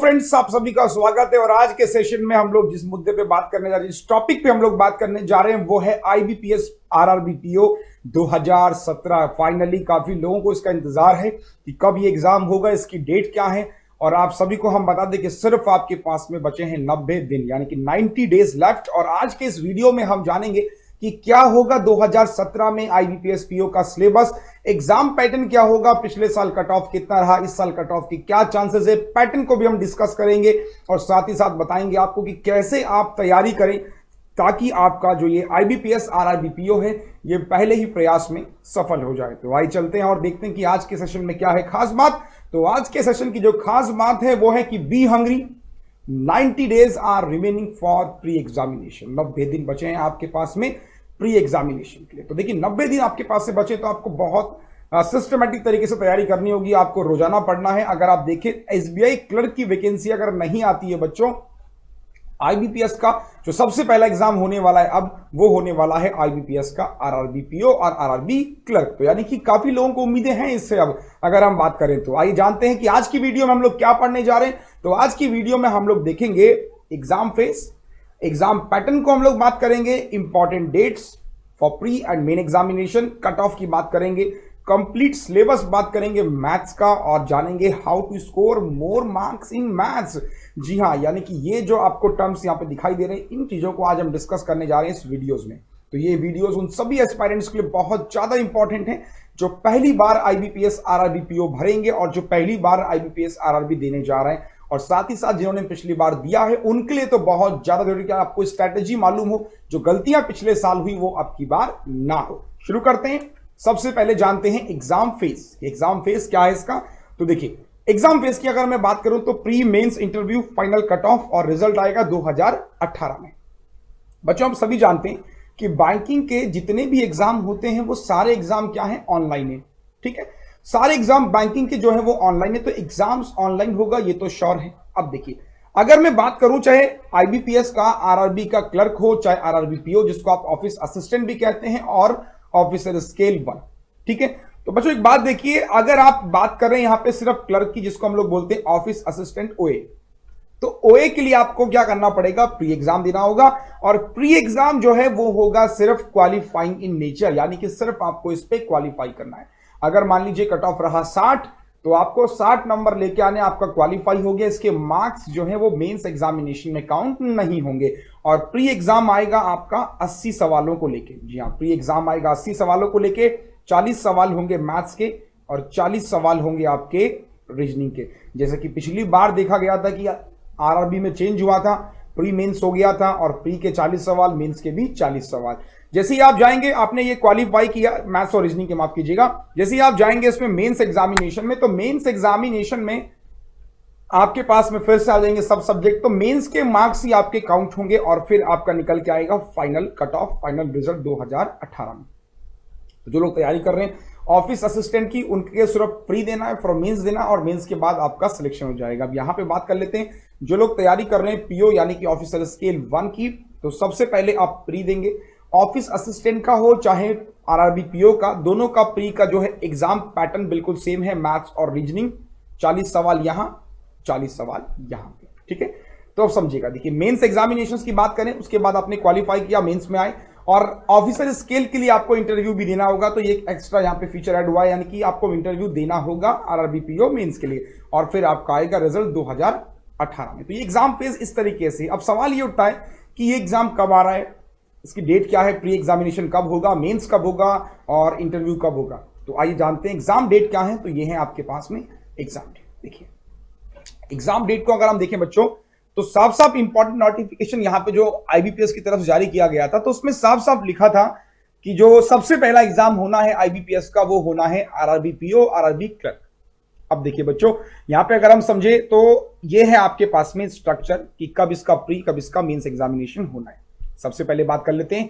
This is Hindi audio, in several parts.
फ्रेंड्स, आप सभी का स्वागत है। और आज के सेशन में हम लोग जिस मुद्दे पे बात करने जा रहे हैं, जिस टॉपिक पे हम लोग बात करने जा रहे हैं, वो है आईबीपीएस आरआरबी पीओ 2017। फाइनली काफी लोगों को इसका इंतजार है कि कब ये एग्जाम होगा, इसकी डेट क्या है। और आप सभी को हम बता दें कि सिर्फ आपके पास में बचे हैं 90 दिन, यानी कि 90 डेज लेफ्ट। और आज के इस वीडियो में हम जानेंगे कि क्या होगा 2017 में आईबीपीएस पीओ का सिलेबस, एग्जाम पैटर्न क्या होगा, पिछले साल कट ऑफ कितना रहा, इस साल कट ऑफ की क्या चांसेस है, पैटर्न को भी हम डिस्कस करेंगे। और साथ ही साथ बताएंगे आपको कि कैसे आप तैयारी करें ताकि आपका जो ये आईबीपीएस आरआरबी पीओ है ये पहले ही प्रयास में सफल हो जाए। तो आइए चलते हैं और देखते हैं कि आज के सेशन में क्या है खास बात। तो आज के सेशन की जो खास बात है वो है कि be hungry, 90 days are remaining for pre examination. 90 दिन बचे हैं आपके पास में प्री एग्जामिनेशन के लिए। तो देखिए 90 दिन आपके पास से बचे तो आपको बहुत सिस्टमेटिक तरीके से तैयारी करनी होगी, आपको रोजाना पढ़ना है। अगर आप देखें एसबीआई क्लर्क की वैकेंसी अगर नहीं आती है बच्चों, आईबीपीएस का जो सबसे पहला एग्जाम होने वाला है अब वो होने वाला है आईबीपीएस का आरआरबी पीओ और आरआरबी क्लर्क। तो यानी कि काफी लोगों को उम्मीदें हैं इससे। अब अगर हम बात करें तो आइए जानते हैं कि आज की वीडियो में हम लोग क्या पढ़ने जा रहे हैं। तो आज की वीडियो में हम लोग देखेंगे एग्जाम फेस, एग्जाम पैटर्न को हम लोग बात करेंगे, important dates for pre and main examination, cut off की बात करेंगे, कंप्लीट सिलेबस बात करेंगे मैथ्स का, और जानेंगे how to score more marks in maths. जी हाँ, यानी कि ये जो आपको टर्म्स यहाँ पे दिखाई दे रहे हैं, इन चीजों को आज हम डिस्कस करने जा रहे हैं इस वीडियोस में। तो ये वीडियोस उन सभी एस्पायरेंट्स के लिए बहुत ज्यादा इंपॉर्टेंट हैं जो पहली बार आईबीपीएस आरआरबी पीओ भरेंगे और जो पहली बार आईबीपीएस आरआरबी देने जा रहे हैं। और साथ ही साथ जिन्होंने पिछली बार दिया है उनके लिए तो बहुत ज्यादा जरूरी है आपको स्ट्रैटेजी मालूम हो, जो गलतियां पिछले साल हुई वो अब की बार ना हो। शुरू करते हैं। सबसे पहले जानते हैं एग्जाम फेस। एग्जाम फेस क्या है इसका। तो देखिए एग्जाम फेस की अगर मैं बात करूं तो pre mains interview, final cut off और रिजल्ट आएगा 2018 में। बच्चों हम सभी जानते हैं कि बैंकिंग के जितने भी एग्जाम होते हैं वो सारे एग्जाम क्या है, ऑनलाइन है। ठीक है, सारे एग्जाम बैंकिंग के जो है वो ऑनलाइन है, तो एग्जाम्स ऑनलाइन होगा ये तो श्योर है। अब देखिए अगर मैं बात करूं चाहे आईबीपीएस का आरआरबी का क्लर्क हो, चाहे आरआरबी पीओ जिसको आप ऑफिस असिस्टेंट भी कहते हैं, और ऑफिसर स्केल 1। ठीक है, तो बच्चों एक बात देखिए, अगर आप बात कर रहे हैं यहां पे सिर्फ क्लर्क की, जिसको हम लोग बोलते हैं ऑफिस असिस्टेंट ओए, तो ओए के लिए आपको क्या करना पड़ेगा, प्री एग्जाम देना होगा। और प्री एग्जाम जो है वो होगा सिर्फ क्वालिफाइंग इन नेचर, यानी कि सिर्फ आपको इस पे क्वालिफाई करना है। अगर मान लीजिए कट ऑफ रहा 60, तो आपको 60 नंबर लेके आने, आपका क्वालिफाई हो गया। इसके मार्क्स जो है वो मेंस एग्जामिनेशन में काउंट नहीं होंगे। और प्री एग्जाम आएगा आपका 80 सवालों को लेके। जी हाँ, प्री एग्जाम आएगा 80 सवालों को लेके। 40 सवाल होंगे मैथ्स के और 40 सवाल होंगे आपके रीजनिंग के। जैसे कि पिछली बार देखा गया था कि आरआरबी में चेंज हुआ था, प्री मेंस हो गया था और प्री के 40 सवाल, मेंस के भी 40 सवाल। जैसे ही आप जाएंगे, आपने ये क्वालिफाई किया मैथ्स और रीजनिंग के, माफ कीजिएगा, जैसे ही आप जाएंगे इसमें मेंस एग्जामिनेशन में, तो मेंस एग्जामिनेशन में आपके पास में फिर से आ जाएंगे सब सब्जेक्ट, तो मेंस के मार्क्स ही आपके काउंट होंगे और फिर आपका निकल के आएगा final cut of, final result 2018 में। तो जो लोग तैयारी कर रहे हैं ऑफिस असिस्टेंट की, उनके सिर्फ प्री देना है, फॉर मेंस देना, और मेंस के बाद आपका सिलेक्शन हो जाएगा। अब यहां पे बात कर लेते हैं जो लोग तैयारी कर रहे हैं पीओ यानी कि ऑफिसर स्केल 1 की, तो सबसे पहले आप प्री देंगे। ऑफिस असिस्टेंट का हो चाहे आरआरबी पीओ का, दोनों का प्री का जो है एग्जाम पैटर्न बिल्कुल सेम है, मैथ्स और रीजनिंग। 40 सवाल यहां, 40 सवाल यहां पे। ठीक है, तो अब समझिएगा। देखिए मेंस एग्जामिनेशंस की बात करें, उसके बाद आपने क्वालिफाई किया, मेंस में आए, और ऑफिसर स्केल के लिए आपको इंटरव्यू भी देना होगा। तो ये एक्स्ट्रा यहाँ पे फीचर ऐड हुआ है, यानी कि आपको इंटरव्यू देना होगा आरआरबी पीओ मेंस के लिए, और फिर आपका आएगा रिजल्ट 2018 में। तो ये एग्जाम फेज इस तरीके से। अब सवाल ये उठता है कि ये एग्जाम कब आ रहा है, इसकी डेट क्या है, प्री एग्जामिनेशन कब होगा, मेंस कब होगा और इंटरव्यू कब होगा। तो आइए जानते हैं एग्जाम डेट क्या है। तो ये है आपके पास में एग्जाम डेट। देखिए एग्जाम डेट को अगर हम देखें बच्चों, तो साफ साफ इंपॉर्टेंट नोटिफिकेशन यहाँ पे जो आईबीपीएस की तरफ से जारी किया गया था, तो उसमें साफ साफ लिखा था कि जो सबसे पहला एग्जाम होना है आईबीपीएस का वो होना है आरआरबी पीओ, आरआरबी क्लर्क। अब देखिए बच्चों यहाँ पे अगर हम समझे तो ये है आपके पास में स्ट्रक्चर कि कब इसका प्री, कब इसका मेंस एग्जामिनेशन होना है। सबसे पहले बात कर लेते हैं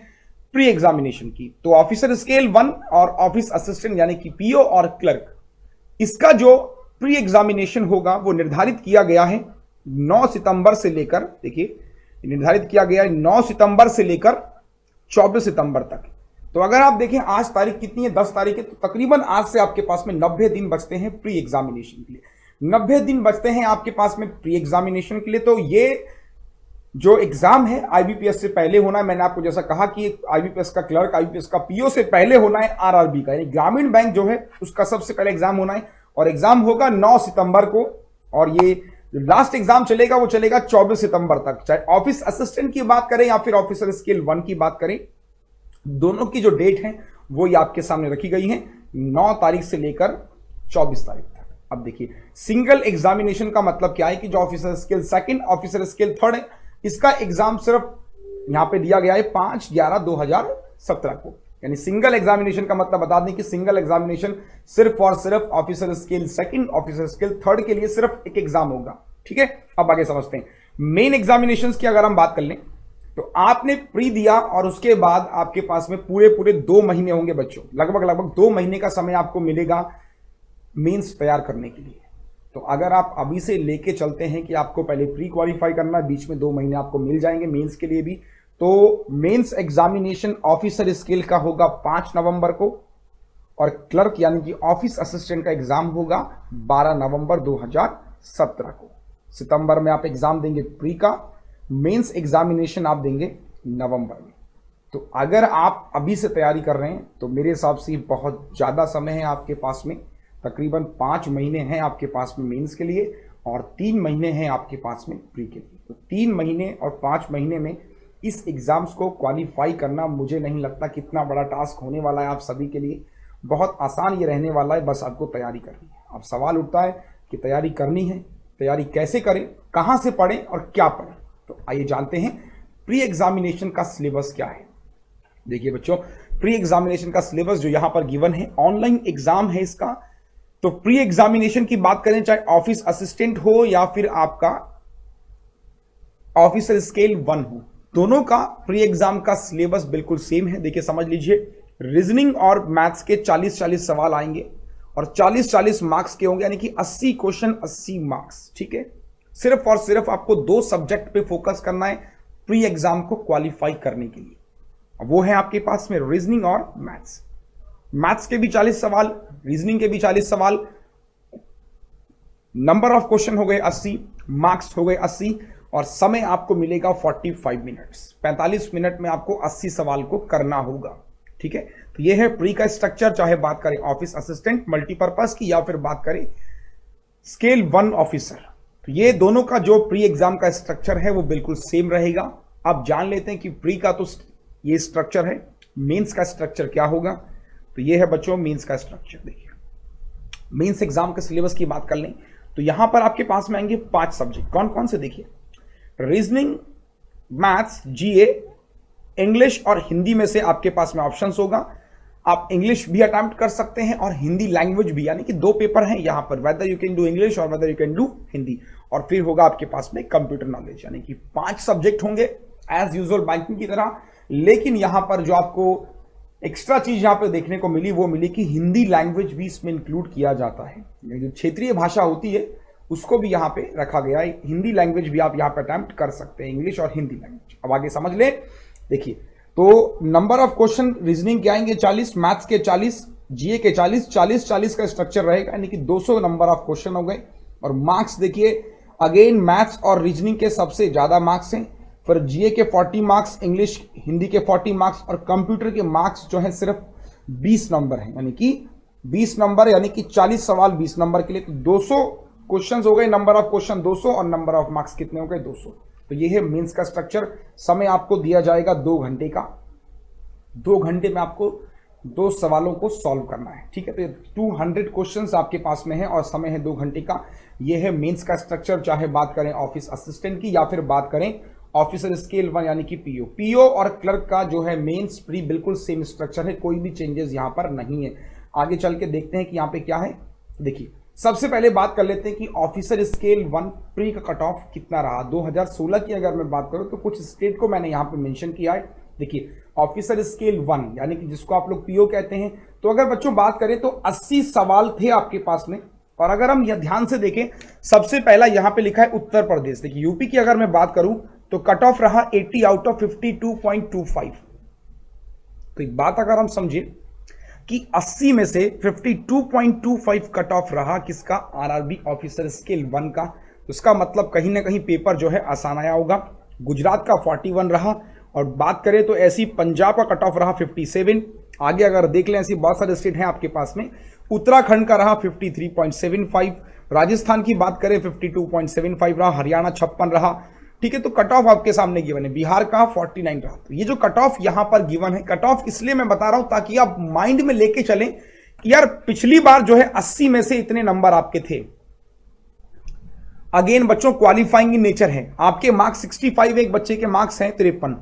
प्री एग्जामिनेशन की। तो ऑफिसर स्केल 1 और ऑफिस असिस्टेंट यानी कि पीओ और क्लर्क, इसका जो प्री एग्जामिनेशन होगा वो निर्धारित किया गया है 9 सितंबर से लेकर, देखिए निर्धारित किया गया है 9 सितंबर से लेकर 24 सितंबर तक। तो अगर आप देखें आज तारीख कितनी है, 10 तारीख है, तो तकरीबन आज से आपके पास में 90 दिन बचते हैं प्री एग्जामिनेशन के लिए। 90 दिन बचते हैं आपके पास में प्री एग्जामिनेशन के लिए। तो ये जो एग्जाम है आईबीपीएस से पहले होना है, मैंने आपको जैसा कहा कि आईबीपीएस का क्लर्क, आईबीपीएस का पीओ से पहले होना है आरआरबी का, यानी ग्रामीण बैंक जो है उसका सबसे पहले एग्जाम होना है, और एग्जाम होगा 9 सितंबर को, और ये लास्ट एग्जाम चलेगा वो चलेगा 24 सितंबर तक। चाहे ऑफिस असिस्टेंट की बात करें या फिर ऑफिसर स्केल 1 की बात करें, दोनों की जो डेट है वो ये आपके सामने रखी गई है, 9 तारीख से लेकर 24 तारीख तक। अब देखिए, सिंगल एग्जामिनेशन का मतलब क्या है कि जो ऑफिसर स्केल 2, ऑफिसर स्केल 3 है, इसका एग्जाम सिर्फ यहां पे दिया गया है 5/11/2017 को। यानी सिंगल एग्जामिनेशन का मतलब बता दें कि सिंगल एग्जामिनेशन सिर्फ और सिर्फ ऑफिसर स्केल 2, ऑफिसर स्केल 3 के लिए सिर्फ एक एग्जाम होगा। ठीक है, अब आगे समझते हैं मेन एग्जामिनेशंस की। अगर हम बात कर लें तो आपने प्री दिया और उसके बाद आपके पास में पूरे 2 महीने होंगे बच्चों, लगभग 2 महीने का समय आपको मिलेगा मेंस तैयार करने के लिए। तो अगर आप अभी से लेके चलते हैं कि आपको पहले प्री क्वालिफाई करना, बीच में 2 महीने आपको मिल जाएंगे मेंस के लिए भी, तो मेंस एग्जामिनेशन ऑफिसर स्केल का होगा 5 नवंबर को, और क्लर्क यानी कि ऑफिस असिस्टेंट का एग्जाम होगा 12 नवंबर 2017 को। सितंबर में आप एग्जाम देंगे प्री का, मेंस एग्जामिनेशन आप देंगे नवंबर में। तो अगर आप अभी से तैयारी कर रहे हैं तो मेरे हिसाब से बहुत ज़्यादा समय है आपके पास में, तकरीबन 5 महीने हैं आपके पास में मेंस के लिए, और 3 महीने हैं आपके पास में प्री के लिए। तो 3 महीने और 5 महीने में इस एग्ज़ाम्स को क्वालिफाई करना मुझे नहीं लगता कितना बड़ा टास्क होने वाला है आप सभी के लिए। बहुत आसान ये रहने वाला है, बस आपको तैयारी करनी है। अब सवाल उठता है कि तैयारी करनी है, तैयारी कैसे करें, कहाँ से पढ़ें और क्या पढ़ें। तो आइए जानते हैं प्री एग्जामिनेशन का सिलेबस क्या है। देखिए बच्चों, प्री एग्जामिनेशन का सिलेबस जो यहाँ पर गिवन है, ऑनलाइन एग्जाम है इसका। तो प्री एग्जामिनेशन की बात करें, चाहे ऑफिस असिस्टेंट हो या फिर आपका ऑफिसर स्केल 1 हो, दोनों का प्री एग्जाम का सिलेबस बिल्कुल सेम है। देखिए समझ लीजिए, रीजनिंग और मैथ्स के 40-40 सवाल आएंगे और 40-40 मार्क्स के होंगे, यानी कि 80 क्वेश्चन 80 मार्क्स। ठीक है, सिर्फ और सिर्फ आपको 2 सब्जेक्ट पे फोकस करना है प्री एग्जाम को क्वालिफाई करने के लिए, वो है आपके पास में रीजनिंग और मैथ्स। मैथ्स के भी 40 सवाल, रीजनिंग के भी 40 सवाल, नंबर ऑफ क्वेश्चन हो गए 80, मार्क्स हो गए 80, और समय आपको मिलेगा 45 मिनट्स। 45 मिनट में आपको 80 सवाल को करना होगा। ठीक है, तो यह है प्री का स्ट्रक्चर, चाहे बात करें ऑफिस असिस्टेंट मल्टीपर्पज की या फिर बात करें स्केल 1 ऑफिसर। तो ये दोनों का जो प्री एग्जाम का स्ट्रक्चर है वो बिल्कुल सेम रहेगा। अब जान लेते हैं कि प्री का तो ये स्ट्रक्चर है, मेंस का स्ट्रक्चर क्या होगा। तो ये है बच्चों मेंस का स्ट्रक्चर। देखिए, मेंस एग्जाम के सिलेबस की बात कर लें तो यहां पर आपके पास में आएंगे 5 सब्जेक्ट। कौन कौन से? देखिए, रीजनिंग, मैथ्स, जीए, इंग्लिश और हिंदी में से आपके पास में ऑप्शंस होगा। आप इंग्लिश भी अटेम्प्ट कर सकते हैं और हिंदी लैंग्वेज भी, यानी कि 2 पेपर हैं यहां पर, whether you can do English और whether you can do Hindi. और फिर होगा आपके पास में कंप्यूटर नॉलेज, यानी कि 5 सब्जेक्ट होंगे एज यूजुअल बैंकिंग की तरह। लेकिन यहां पर जो आपको एक्स्ट्रा चीज यहां पे देखने को मिली वो मिली कि हिंदी लैंग्वेज भी इसमें इंक्लूड किया जाता है। जो क्षेत्रीय भाषा होती है उसको भी यहां पे रखा गया है, हिंदी लैंग्वेज भी आप यहां पे अटेम्प्ट कर सकते हैं, इंग्लिश और हिंदी लैंग्वेज। अब आगे समझ ले। देखिए, तो नंबर ऑफ क्वेश्चन रीजनिंग के आएंगे 40, मैथ्स के 40, जीए के 40, 40-40 का स्ट्रक्चर रहेगा, यानी कि 200 नंबर ऑफ क्वेश्चन हो गए। और मार्क्स देखिए, अगेन मैथ्स और रीजनिंग के सबसे ज्यादा मार्क्स हैं, फिर जीए के 40 मार्क्स, इंग्लिश हिंदी के 40 मार्क्स, और कंप्यूटर के मार्क्स जो है सिर्फ 20 नंबर है, यानी कि 20 नंबर, यानी कि 40 सवाल 20 नंबर के लिए। तो 200 क्वेश्चन हो गए, नंबर ऑफ क्वेश्चन 200 और नंबर ऑफ मार्क्स कितने हो गए? 200। तो ये है मेंस का स्ट्रक्चर। समय आपको दिया जाएगा 2 घंटे का। 2 घंटे में आपको 2 सवालों को सॉल्व करना है। ठीक है, तो 200 क्वेश्चंस आपके पास में है और समय है 2 घंटे का। यह है मेंस का स्ट्रक्चर, चाहे बात करें ऑफिस असिस्टेंट की या फिर बात करें ऑफिसर स्केल 1 यानी कि पीओ और क्लर्क का जो है मेंस प्री बिल्कुल सेम स्ट्रक्चर है, कोई भी चेंजेस यहां पर नहीं है। आगे चल के देखते हैं कि यहां पे क्या है। देखिए, सबसे पहले बात कर लेते हैं कि ऑफिसर स्केल 1 प्री का कट ऑफ कितना रहा। 2016 की अगर मैं बात करूं तो कुछ स्टेट को मैंने यहां पे मेंशन किया है। देखिए, ऑफिसर स्केल 1 यानी कि जिसको आप लोग पीओ कहते हैं, तो अगर बच्चों बात करें तो 80 सवाल थे आपके पास में। और अगर हम यह ध्यान से देखें, सबसे पहला यहां पे लिखा है उत्तर प्रदेश। देखिए, यूपी की अगर मैं बात करूं तो कट ऑफ रहा 80 आउट ऑफ 52.25। तो एक बात अगर हम समझे कि 80 में से 52.25 कट ऑफ रहा किसका, आरआरबी ऑफिसर स्केल 1 का। उसका मतलब कहीं ना कहीं पेपर जो है आसान आया होगा। गुजरात का 41 रहा, और बात करें तो ऐसी पंजाब का कट ऑफ रहा 57। आगे अगर देख लें ऐसी बहुत सारे स्टेट हैं आपके पास में। उत्तराखंड का रहा 53.75, राजस्थान की बात करें 52.75 रहा, हरियाणा 56 रहा। ठीक है, तो कट ऑफ आपके सामने गिवन है। बिहार का 49 रहा। तो ये जो कट ऑफ यहां पर गिवन है, कट ऑफ इसलिए मैं बता रहा हूं ताकि आप माइंड में लेके चलें कि यार पिछली बार जो है 80 में से इतने नंबर आपके थे। अगेन बच्चों क्वालिफाइंग इन नेचर है। आपके मार्क्स 65, एक बच्चे के मार्क्स हैं 53।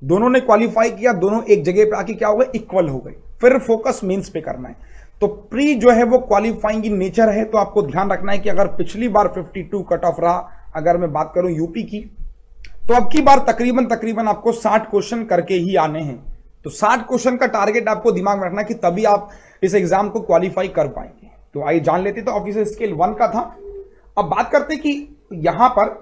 दोनों ने क्वालिफाई किया, दोनों एक जगह पे आके क्या हो गए, इक्वल हो गए। फिर फोकस मेंस पे करना है। तो प्री जो है वो क्वालिफाइंग इन नेचर है। तो आपको ध्यान रखना है कि अगर पिछली बार 52 कट ऑफ रहा, अगर मैं बात करूं यूपी की, तो अब की बार तकरीबन आपको 60 क्वेश्चन करके ही आने हैं। तो 60 क्वेश्चन का टारगेट आपको दिमाग में रखना कि तभी आप इस एग्जाम को क्वालिफाई कर पाएंगे। तो आइए जान लेते। तो ऑफिसर स्केल 1 का था। अब बात करते कि यहां पर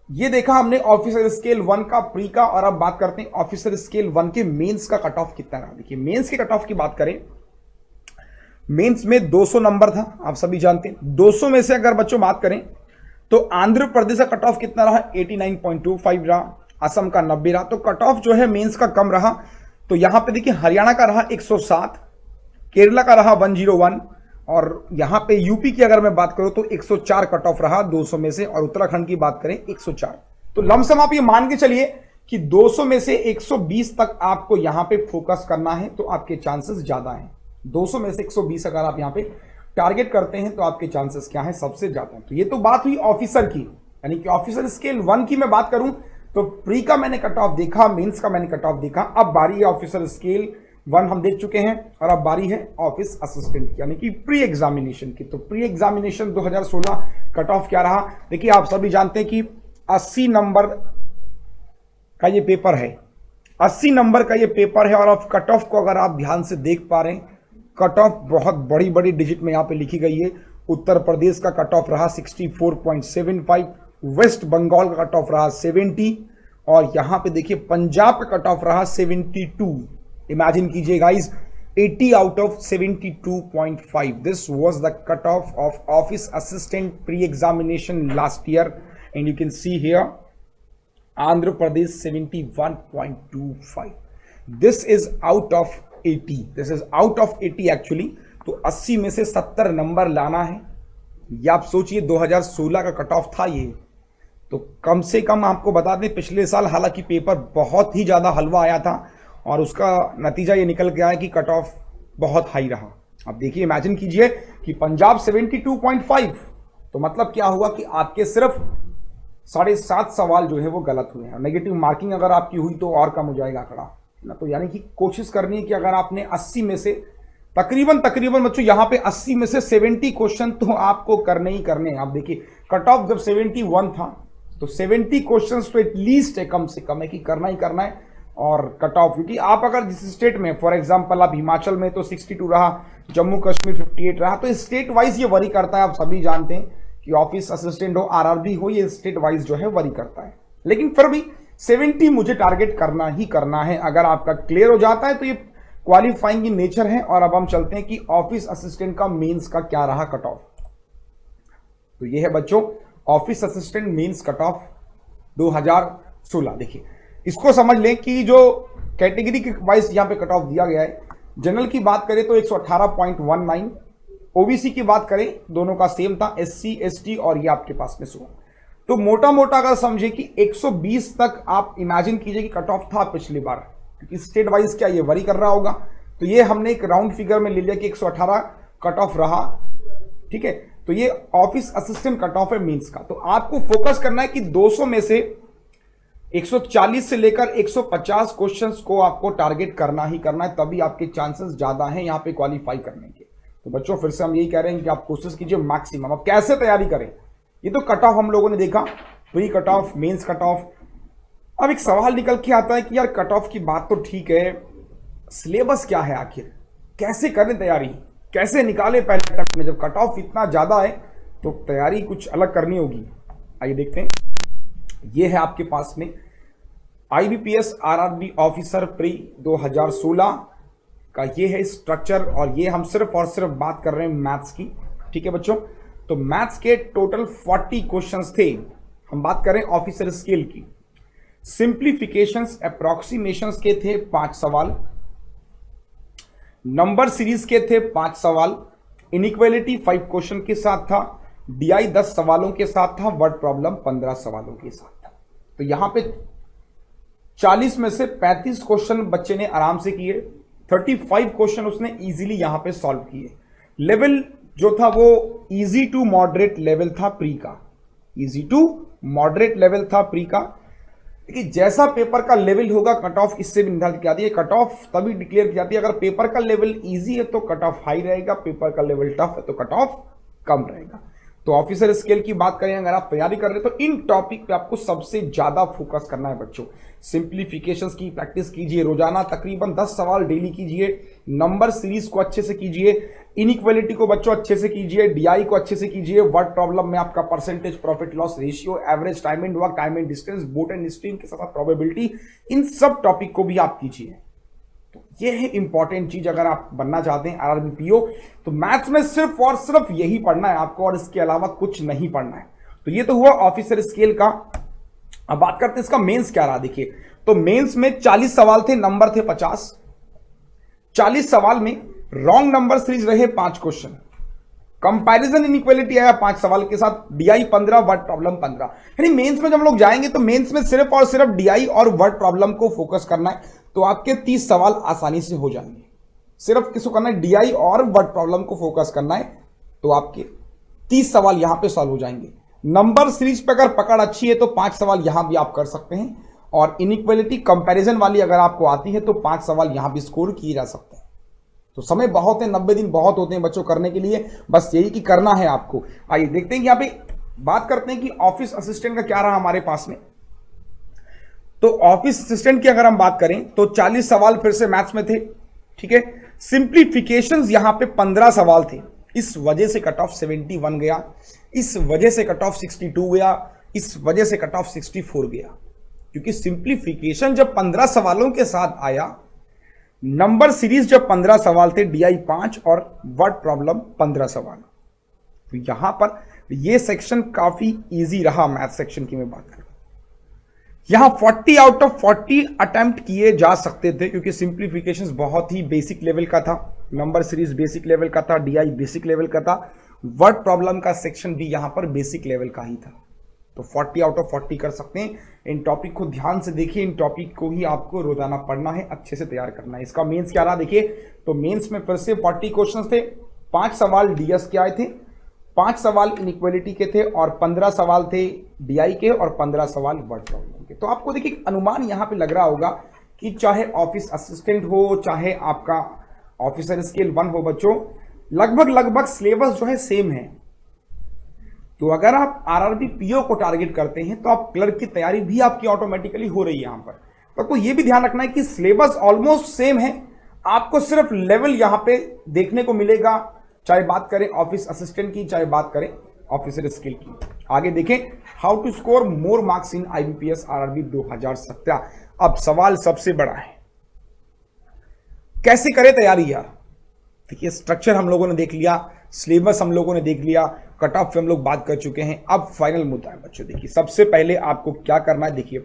ये देखा हमने ऑफिसर स्केल 1 का प्री का, और अब बात करते हैं ऑफिसर स्केल 1 के मेंस का कट ऑफ कितना रहा। देखिए मेंस के कट ऑफ की बात करें, मेंस में 200 नंबर था, आप सभी जानते हैं। 200 में से अगर बच्चों बात करें तो आंध्र प्रदेश का कट ऑफ कितना रहा, 89.25 रहा, असम का 90 रहा। तो कट ऑफ जो है मेंस का कम रहा। तो यहां पे देखिए हरियाणा का रहा 107, केरला का रहा 101, और यहां पे यूपी की अगर मैं बात करूं तो 104 कट ऑफ रहा 200 में से, और उत्तराखंड की बात करें 104। तो लमसम आप ये मान के चलिए कि 200 में से 120 तक आपको यहां पे फोकस करना है, तो आपके चांसेस ज्यादा हैं। 200 में से 120 अगर आप यहां पे टारगेट करते हैं तो आपके चांसेस क्या है, सबसे ज्यादा है। तो ये तो बात हुई ऑफिसर की, यानी कि ऑफिसर स्केल 1 की मैं बात करूं तो प्री का मैंने कट ऑफ देखा, मेंस का मैंने कट ऑफ देखा। अब बारी है ऑफिसर स्केल 1 हम देख चुके हैं, और अब बारी है ऑफिस असिस्टेंट की, यानी कि प्री एग्जामिनेशन की। तो प्री एग्जामिनेशन 2016 कट ऑफ क्या रहा। देखिए आप सभी जानते हैं कि 80 नंबर का ये पेपर है, 80 नंबर का ये पेपर है। और अब कट ऑफ को अगर आप ध्यान से देख पा रहे हैं, कट ऑफ बहुत बड़ी बड़ी डिजिट में यहां पे लिखी गई है। उत्तर प्रदेश का कट ऑफ रहा 64.75, वेस्ट बंगाल का कट ऑफ रहा 70, और यहां पे देखिए पंजाब का कट ऑफ रहा 72। इमेजिन कीजिए guys, 80 out of 72.5। This was the cut off office assistant pre examination last year, and you can see here Andhra Pradesh 71.25। This is out of 80, this is out of 80 actually. तो 80 में से 70 नंबर लाना है। या आप सोचिए 2016 का कट ऑफ था ये, तो कम से कम आपको बता दें पिछले साल हालांकि पेपर बहुत ही ज्यादा हलवा आया था, और उसका नतीजा ये निकल के आया कि कट ऑफ बहुत हाई रहा। अब देखिए इमेजिन कीजिए कि पंजाब 72.5, तो मतलब क्या हुआ कि आपके सिर्फ 7.5 सवाल जो है वो गलत हुए हैं। नेगेटिव मार्किंग अगर आपकी हुई तो और कम हो जाएगा आंकड़ा ना। तो यानी कि कोशिश करनी है कि अगर आपने 80 में से तकरीबन बच्चों यहां पे 80 में से 70 क्वेश्चन तो आपको करने ही करने हैं। आप देखिए कट ऑफ जब 71 था तो 70 क्वेश्चंस तो एटलीस्ट है, कम से कम है कि करना ही करना है। और कट ऑफ क्योंकि आप अगर जिस स्टेट में, फॉर एग्जांपल आप हिमाचल में तो 62 रहा, जम्मू कश्मीर 58 रहा, तो स्टेट वाइज ये वरी करता है। आप सभी जानते हैं कि ऑफिस असिस्टेंट हो, आरआरबी हो, ये स्टेट वाइज जो है वरी करता है। लेकिन फिर भी 70 मुझे टारगेट करना ही करना है। अगर आपका क्लियर हो जाता है तो ये क्वालिफाइंग इन नेचर है। और अब हम चलते हैं कि ऑफिस असिस्टेंट का मेंस का क्या रहा कट ऑफ। तो ये है बच्चों office assistant mains cut off 2016। देखिए इसको समझ लें कि जो कैटेगरी के वाइज यहां पे कट ऑफ दिया गया है, जनरल की बात करें तो 118.19, ओबीसी की बात करें दोनों का सेम था, एससी एसटी और ये आपके पास में 100। तो मोटा मोटा अगर समझे कि 120 तक आप इमेजिन कीजिए कि कट ऑफ था पिछली बार, क्योंकि स्टेट वाइज क्या ये वरी कर रहा होगा। तो ये हमने एक राउंड फिगर में ले लिया कि 118 कट ऑफ रहा, ठीक है। तो ये ऑफिस असिस्टेंट कट ऑफ है मेंस का। तो आपको फोकस करना है कि 200 में से 140 से लेकर 150 क्वेश्चंस को आपको टारगेट करना ही करना है, तभी आपके चांसेस ज्यादा हैं यहां पे क्वालिफाई करने के। तो बच्चों फिर से हम यही कह रहे हैं कि आप कोशिश कीजिए मैक्सिमम। अब कैसे तैयारी करें, ये तो कट ऑफ हम लोगों ने देखा, pre cut off, mains cut off. अब एक सवाल निकल के आता है कि यार कट ऑफ की बात तो ठीक है, सिलेबस क्या है आखिर, कैसे करें तैयारी, कैसे निकालें पहले अटेम्प्ट में। जब कट ऑफ इतना ज्यादा है तो तैयारी कुछ अलग करनी होगी। आइए देखते हैं। ये है आपके पास में आईबीपीएस आरआरबी ऑफिसर प्री 2016, का ये है स्ट्रक्चर, और ये हम सिर्फ और सिर्फ बात कर रहे हैं मैथ्स की। ठीक है बच्चों, तो मैथ्स के टोटल 40 क्वेश्चंस थे। हम बात करें ऑफिसर स्केल की। सिंप्लीफिकेशंस अप्रोक्सीमेशंस के थे 5 सवाल, नंबर सीरीज के थे 5 सवाल, इनइक्वालिटी 5 क्वेश्चन के साथ था, डीआई 10 सवालों के साथ था, वर्ड प्रॉब्लम 15 सवालों के साथ था। तो यहां पे 40 में से 35 क्वेश्चन बच्चे ने आराम से किए, 35 क्वेश्चन उसने इजीली यहां पे सॉल्व किए। लेवल जो था वो इजी टू मॉडरेट लेवल था प्री का, इजी टू मॉडरेट लेवल था प्री का। कि जैसा पेपर का लेवल होगा कट ऑफ इससे भी निर्धारित की जाती है। कट ऑफ तभी डिक्लेयर की जाती है अगर पेपर का लेवल इजी है तो कट ऑफ हाई रहेगा, पेपर का लेवल टफ है तो कट ऑफ कम रहेगा। तो ऑफिसर स्केल की बात करें, अगर आप तैयारी कर रहे हैं तो इन टॉपिक पे आपको सबसे ज्यादा फोकस करना है बच्चों। सिंप्लीफिकेशंस की प्रैक्टिस कीजिए, रोजाना तकरीबन 10 सवाल डेली कीजिए, नंबर सीरीज को अच्छे से कीजिए, इनइक्वालिटी को बच्चों अच्छे से कीजिए, डीआई को अच्छे से कीजिए, वर्ड प्रॉब्लम में आपका percentage, profit loss ratio, average time and work, time and distance, boat and stream के साथ प्रोबेबिलिटी, इन सब टॉपिक को भी आप कीजिए। तो ये है इंपॉर्टेंट चीज अगर आप बनना चाहते हैं आरआरबी पीओ। तो मैथ्स में सिर्फ और सिर्फ यही पढ़ना है आपको और इसके अलावा कुछ नहीं पढ़ना है। तो ये तो हुआ ऑफिसर स्केल का। अब बात करते हैं इसका मेंस क्या रहा। देखिए, तो मेंस में 40 सवाल थे, नंबर थे 50। 40 सवाल में रॉन्ग नंबर सीरीज रहे 5 क्वेश्चन, कंपैरिजन इनइक्वालिटी आया 5 सवाल के साथ, डीआई 15, वर्ड प्रॉब्लम 15। यानी मेंस में जब हम लोग जाएंगे तो मेंस में सिर्फ और सिर्फ डीआई और वर्ड प्रॉब्लम को फोकस करना है, तो आपके 30 सवाल आसानी से हो जाएंगे। सिर्फ किसको करना है, डीआई और वर्ड प्रॉब्लम को फोकस करना है, तो आपके 30 सवाल यहां पे सॉल्व हो जाएंगे। नंबर सीरीज पे अगर पकड़ अच्छी है तो 5 सवाल यहां भी आप कर सकते हैं, और इनइक्वालिटी कंपैरिजन वाली अगर आपको आती है तो 5 सवाल यहां भी स्कोर किए जा सकते हैं। तो समय बहुत है, 90 दिन बहुत होते हैं बच्चों करने के लिए, बस यही कि करना है आपको। आइए देखते हैं कि यहां पे बात करते हैं कि ऑफिस असिस्टेंट का क्या रहा हमारे पास में। तो ऑफिस असिस्टेंट की अगर हम बात करें तो 40 सवाल फिर से मैथ्स में थे। ठीक है, सिंप्लीफिकेशंस यहां पे 15 सवाल थे, इस वजह से कट ऑफ 71 गया, इस वजह से कट ऑफ 62 गया, इस वजह से कट ऑफ 64 गया, क्योंकि सिंप्लीफिकेशन जब 15 सवालों के साथ आया, नंबर सीरीज जब 15 सवाल थे, डीआई 5 और वर्ड प्रॉब्लम 15 सवाल। तो यहां पर यह सेक्शन काफी इजी रहा, मैथ सेक्शन की मैं बात करूं, यहां 40 आउट ऑफ 40 अटेम्प्ट किए जा सकते थे, क्योंकि सिंप्लीफिकेशन बहुत ही बेसिक लेवल का था, नंबर सीरीज बेसिक लेवल का था, डीआई बेसिक लेवल का था, वर्ड प्रॉब्लम का सेक्शन भी यहां पर बेसिक लेवल का ही था। तो 40 आउट ऑफ 40 कर सकते हैं। इन टॉपिक को ध्यान से देखिए, इन टॉपिक को ही आपको रोजाना पढ़ना है, अच्छे से तैयार करना है। इसका मेंस क्या रहा देखिए, तो मेंस में फिर से 40 क्वेश्चंस थे, 5 सवाल डीएस के आए थे, 5 सवाल इनइक्वालिटी के थे, और 15 सवाल थे डीआई के, और 15 सवाल वर्ड प्रॉब्लम के। तो आपको देखिए अनुमान यहां पे लग रहा होगा कि चाहे ऑफिस असिस्टेंट हो, चाहे आपका ऑफिसर स्केल 1 हो बच्चों, लगभग सिलेबस जो है सेम है। तो अगर आप आरआरबी पीओ को टारगेट करते हैं तो आप क्लर्क की तैयारी भी आपकी ऑटोमेटिकली हो रही है यहां पर। तो आपको यह भी ध्यान रखना है कि सिलेबस ऑलमोस्ट सेम है, आपको सिर्फ लेवल यहां पे देखने को मिलेगा, चाहे बात करें ऑफिस असिस्टेंट की, चाहे बात करें ऑफिसर स्किल की। आगे देखें, how to score more marks in IBPS RRB 2017। अब सवाल सबसे बड़ा है, कैसे करें तैयारी यार। देखिए, स्ट्रक्चर हम लोगों ने देख लिया, सिलेबस हम लोगों ने देख लिया, कट ऑफ पे हम लोग बात कर चुके हैं। अब फाइनल मुद्दा है बच्चों। देखिए, सबसे पहले आपको क्या करना है, देखिए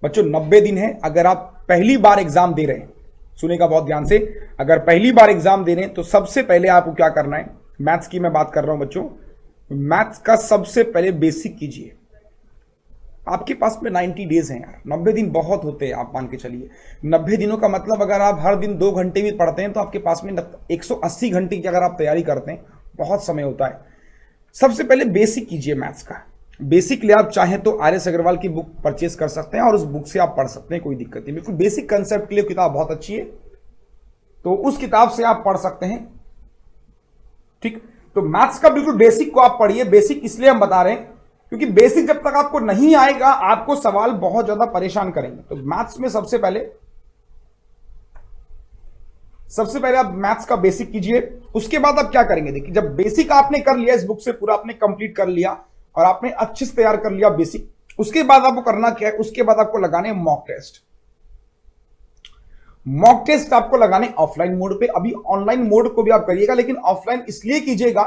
बच्चों 90 दिन है। अगर आप पहली बार एग्जाम दे रहे हैं, सुनेगा बहुत ध्यान से, अगर पहली बार एग्जाम दे रहे हैं तो सबसे पहले आपको क्या करना है, मैथ्स की मैं बात कर रहा हूं बच्चों, मैथ्स का सबसे पहले बेसिक कीजिए। आपके पास में 90 डेज हैं यार, 90 दिन बहुत होते हैं, आप मान के चलिए 90 दिनों का मतलब अगर आप हर दिन 2 घंटे भी पढ़ते हैं तो आपके पास में 180 घंटे की अगर आप तैयारी करते हैं, बहुत समय होता है। सबसे पहले बेसिक कीजिए मैथ्स का। बेसिक ले आप चाहें तो आर.एस. अग्रवाल की बुक परचेस कर सकते हैं और उस बुक से आप पढ़ सकते हैं, कोई दिक्कत नहीं। बिल्कुल बेसिक कंसेप्ट के लिए किताब बहुत अच्छी है, तो उस किताब से आप पढ़ सकते हैं। ठीक, तो मैथ्स का बिल्कुल बेसिक को आप पढ़िए। बेसिक इसलिए हम बता रहे हैं क्योंकि बेसिक जब तक आपको नहीं आएगा, आपको सवाल बहुत ज्यादा परेशान करेंगे। तो मैथ्स में सबसे पहले आप मैथ्स का बेसिक कीजिए। उसके बाद आप क्या करेंगे, देखिए जब बेसिक आपने कर लिया, इस बुक से पूरा आपने कंप्लीट कर लिया और आपने अच्छे से तैयार कर लिया बेसिक, उसके बाद आपको करना क्या है, उसके बाद आपको लगाने मॉक टेस्ट। मॉक टेस्ट आपको लगाने ऑफलाइन मोड पे, अभी ऑनलाइन मोड को भी आप करिएगा, लेकिन ऑफलाइन इसलिए कीजिएगा,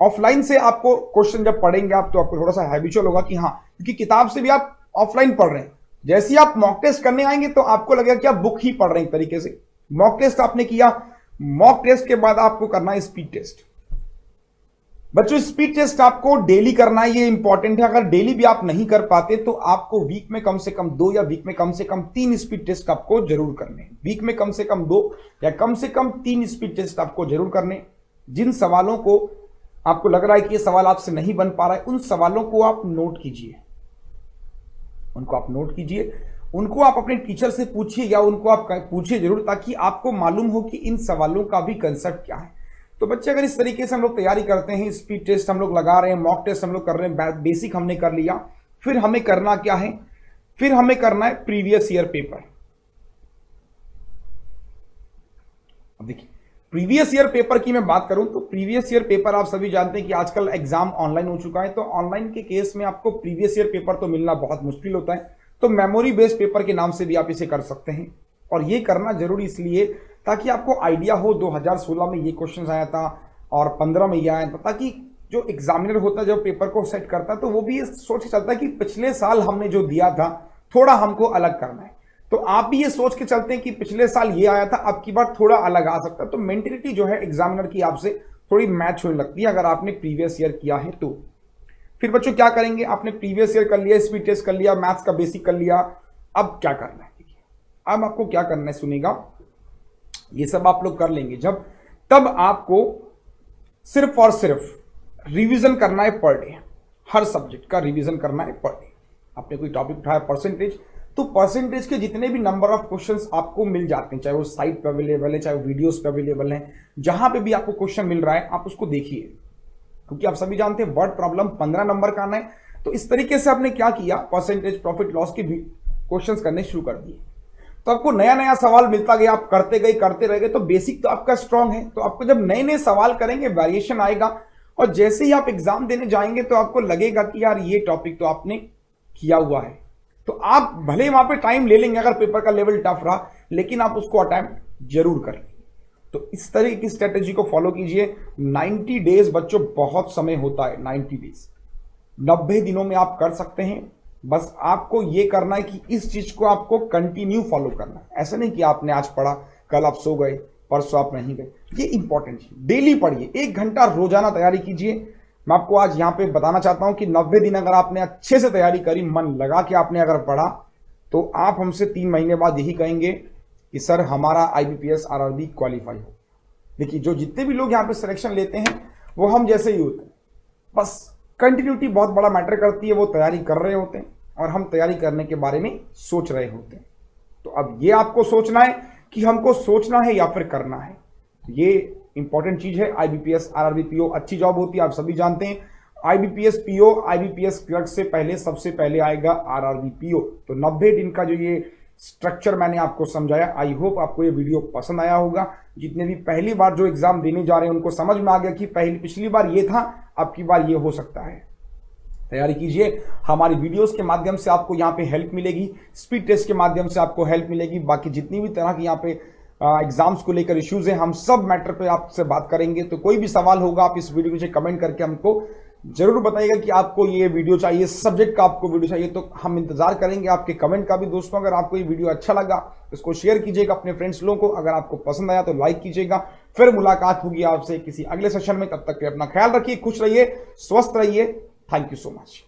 ऑफलाइन से आपको क्वेश्चन जब पढ़ेंगे आप तो आपको थोड़ा सा हैबिचुअल होगा कि हाँ, क्योंकि किताब से भी आप ऑफलाइन पढ़ रहे हैं, जैसे ही आप मॉक टेस्ट करने आएंगे तो आपको लगेगा कि आप बुक ही पढ़ रहे हैं एक तरीके से। मॉक टेस्ट आपने किया, मॉक टेस्ट के बाद आपको करना है स्पीड टेस्ट। बच्चों स्पीड टेस्ट आपको डेली करना है, ये इंपॉर्टेंट है। अगर डेली भी आप नहीं कर पाते तो आपको वीक में कम से कम 2 या वीक में कम से कम 3 स्पीड टेस्ट आपको जरूर करने हैं। वीक में कम से कम 2 या कम से कम 3 स्पीड टेस्ट आपको जरूर करने। जिन सवालों को आपको लग रहा है कि ये सवाल आपसे नहीं बन पा रहा है, उन सवालों को आप नोट कीजिए, उनको आप नोट कीजिए, उनको आप अपने टीचर से पूछिए या उनको आप पूछिए जरूर, ताकि आपको मालूम हो कि इन सवालों का भी कंसेप्ट क्या है। तो बच्चे अगर इस तरीके से हम लोग तैयारी करते हैं, स्पीड टेस्ट हम लोग लगा रहे हैं, मॉक टेस्ट हम लोग कर रहे हैं, बेसिक हमने कर लिया, फिर हमें करना क्या है, फिर हमें करना है प्रीवियस ईयर पेपर। अब देखिए प्रीवियस ईयर पेपर की मैं बात करूं तो प्रीवियस ईयर पेपर आप सभी जानते हैं कि आजकल एग्जाम ऑनलाइन हो चुका है, तो ऑनलाइन के केस में आपको प्रीवियस ईयर पेपर तो मिलना बहुत मुश्किल होता है, तो मेमोरी बेस्ड पेपर के नाम से भी आप इसे कर सकते हैं। और ये करना जरूरी इसलिए ताकि आपको आइडिया हो 2016 में ये क्वेश्चन आया था और 15 में ये आया था, ताकि जो एग्जामिनर होता है जब पेपर को सेट करता है तो वो भी ये सोच के चलता है कि पिछले साल हमने जो दिया था थोड़ा हमको अलग करना है। तो आप भी ये सोच के चलते हैं कि पिछले साल ये आया था, अब की बार थोड़ा अलग आ सकता है, तो मेंटेलिटी जो है एग्जामिनर की आपसे थोड़ी मैच होने लगती है अगर आपने प्रीवियस ईयर किया है तो। फिर बच्चों क्या करेंगे, आपने प्रीवियस ईयर कर लिया, स्पीड टेस्ट कर लिया, मैथ्स का बेसिक कर लिया, अब क्या करना है, अब आपको क्या करना है सुनिएगा, ये सब आप लोग कर लेंगे जब, तब आपको सिर्फ और सिर्फ रिवीजन करना है पर डे, हर सब्जेक्ट का रिवीजन करना है पर डे। आपने कोई टॉपिक उठाया परसेंटेज, तो परसेंटेज के जितने भी नंबर ऑफ क्वेश्चंस आपको मिल जाते हैं, चाहे वो साइट पे अवेलेबल है, चाहे वो वीडियोस पे अवेलेबल है, जहां पे भी आपको क्वेश्चन मिल रहा है आप उसको देखिए, क्योंकि आप सभी जानते हैं वर्ड प्रॉब्लम 15 नंबर का आना है। तो इस तरीके से आपने क्या किया, परसेंटेज प्रॉफिट लॉस के भी क्वेश्चंस करने शुरू कर दिए, तो आपको नया नया सवाल मिलता गया, आप करते गए करते रह गए, तो बेसिक तो आपका स्ट्रांग है। तो आपको जब नए नए सवाल करेंगे वेरिएशन आएगा, और जैसे ही आप एग्जाम देने जाएंगे तो आपको लगेगा कि यार ये टॉपिक तो आपने किया हुआ है, तो आप भले वहां पे टाइम ले लेंगे अगर पेपर का लेवल टफ रहा, लेकिन आप उसको अटेम्प्ट जरूर करेंगे। तो इस तरह की स्ट्रेटेजी को फॉलो कीजिए। 90 डेज बच्चों बहुत समय होता है, 90 डेज 90 दिनों में आप कर सकते हैं। बस आपको ये करना है कि इस चीज को आपको कंटिन्यू फॉलो करना है। ऐसा नहीं कि आपने आज पढ़ा, कल आप सो गए, परसों आप नहीं गए, ये इंपॉर्टेंट है। डेली पढ़िए, 1 घंटा रोजाना तैयारी कीजिए। मैं आपको आज यहां पे बताना चाहता हूं कि 90 दिन अगर आपने अच्छे से तैयारी करी, मन लगा के आपने अगर पढ़ा, तो आप हमसे 3 महीने बाद यही कहेंगे कि सर हमारा IBPS RRB क्वालिफाई हो। देखिए जो जितने भी लोग यहाँ पे सिलेक्शन लेते हैं वो हम जैसे ही होते हैं, बस कंटिन्यूटी बहुत बड़ा मैटर करती है। वो तैयारी कर रहे होते हैं और हम तैयारी करने के बारे में सोच रहे होते हैं। तो अब ये आपको सोचना है कि हमको सोचना है या फिर करना है, ये इंपॉर्टेंट चीज है। IBPS RRB PO अच्छी जॉब होती है, आप सभी जानते हैं। IBPS PO IBPS क्लर्क से पहले सबसे पहले आएगा RRB PO। तो 90 दिन का जो ये स्ट्रक्चर मैंने आपको समझाया, आई होप आपको ये वीडियो पसंद आया होगा। जितने भी पहली बार जो एग्जाम देने जा रहे हैं उनको समझ में आ गया कि पिछली बार ये था, अब की बार ये हो सकता है। तैयारी कीजिए, हमारी वीडियोस के माध्यम से आपको यहाँ पे हेल्प मिलेगी, स्पीड टेस्ट के माध्यम से आपको हेल्प मिलेगी, बाकी जितनी भी तरह की यहाँ पे एग्जाम्स को लेकर इश्यूज हैं, हम सब मैटर पे आपसे बात करेंगे। तो कोई भी सवाल होगा आप इस वीडियो में कमेंट करके हमको जरूर बताइएगा कि आपको ये वीडियो चाहिए, सब्जेक्ट का आपको वीडियो चाहिए, तो हम इंतजार करेंगे आपके कमेंट का भी। दोस्तों अगर आपको ये वीडियो अच्छा लगा इसको शेयर कीजिएगा अपने फ्रेंड्स लोगों को, अगर आपको पसंद आया तो लाइक कीजिएगा। फिर मुलाकात होगी आपसे किसी अगले सेशन में, तब तक के अपना ख्याल रखिए, खुश रहिए, स्वस्थ रहिए। Thank you so much.